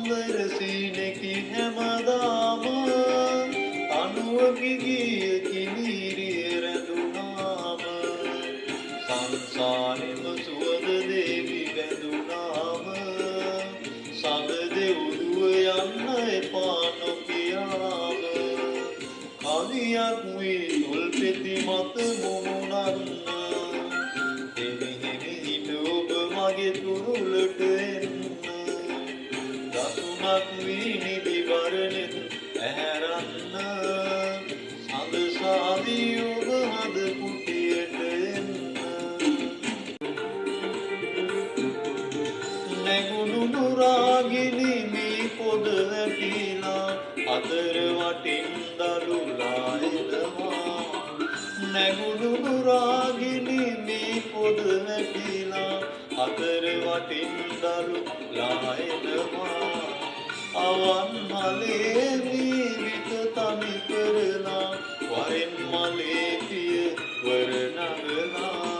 සුන්දර සීනෙකි හැමදාම අනුවකි ගිය කිනීරිය රැඳුනාම සංසාරෙම සුවඳ දේවි බැඳුනාම සඳ දෙව්දුව යන්න එපා නොකියාම කවියක් වී තුල් පෙති මත මුමුණන්න හිමි හිට ඔබ මගේ තුරුලට එන්න දසුනක් වී නිදි වරණෙන් ඇහැරන්න සඳ සාදී ඔබ හද කුටියට එන්න නැගුණු නුරාගිනි මී පොද වැටිලා අතර වටින් දළුලා එනවා නැගුණු නුරාගිනි මී පොද වැටිලා අතර වටින් දළුලා එනවා අවන් මලේ මී විත තනි කරලා වරෙන් මලේ පිය වර නගලා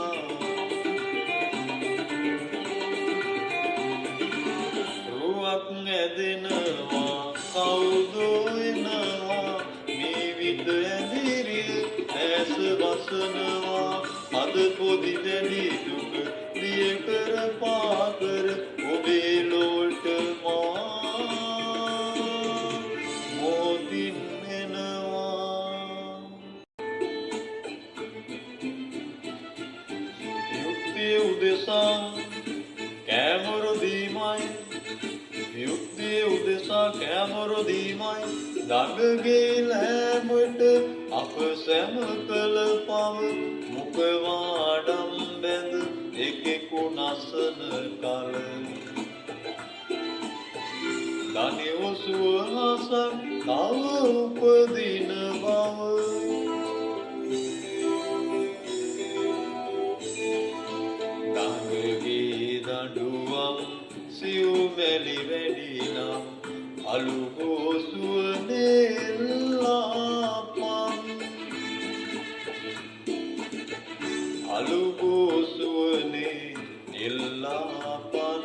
රුවක් ඇදෙනවා කවුදෝ එනවා මේ විට ඇඳිරිය ඇස වසනවා අද පොදි දැඩි දුක ප්‍රිය කර පාකර ඔබේ ලෝට මා මොහොතින් එනවා යුක්තිය උදෙසා කෑමොරු දීමයි යුක්තිය උදෙසා කෑමොරු දීමයි දඟගේ ලෑමට අප සැම කළ පව මුඛවාඩම් බැඳ එකෙකු නසන කල ධනිවසුව හසක් තව උපදින බව දඟගේ දඬුවම් සිව්මැලි වැඩිනම් අලුගෝසුව නෙල්ලාපන් අලුගෝසුවනේ නෙල්ලාපන්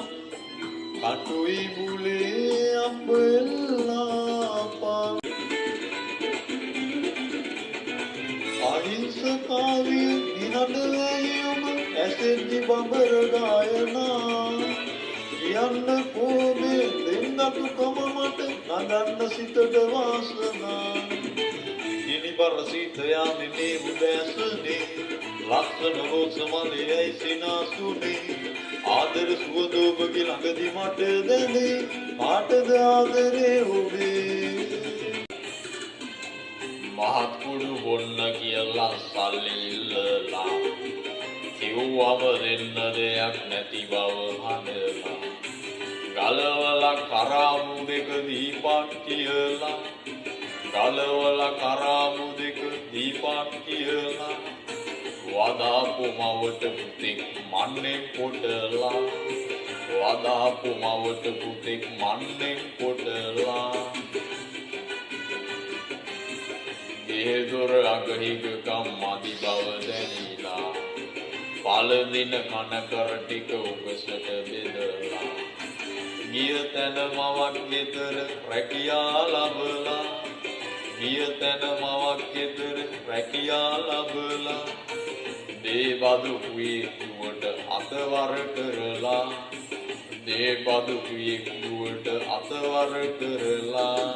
කටුයි මුලේ අපෙල්ලාපන් අහිංසකාවිය නිහඬවැයුම ඇසෙද්දි බඹර ගායනා කියන්න කෝමේ දෙන්නතුකම මට නගන්න සිතට වාසනා ගිනිබර සීතයා මෙමේ උදෑසනේ ලක්ෂණ රෝස මලයයි සිනාසුනේ ආදර සුවඳ ඔබගේ ළඟදි මට දැනේ කාටද ආදරේ ඔබේ මහත් කුඩු බොන්න කියලා සල්ලි ඉල්ලලා කිව්වම දෙන්න දෙයක් නැති බව හඳලා ගලවලා කරාමු දෙක දීපක් කියලා ගලවලා කරාමු දෙක දීපක් කියලා වදාපු මවට පුතෙක් මන්නේ කොටලා වදාපු මවට පුතෙක් මන්නේ කොටලා දේදොර අගහිගකම් මදි බව දැනීලා පළදින කනකර ටික උගසට බෙදලා ගිය තැන මවක් ගෙදර රැකියා ලබලා ගිය තැන මවක් ගෙදර රැකියා ලබලා දේබදු කුයෙකුවට අතවර කරලා දේබදු කුයෙකුවට අතවර කරලා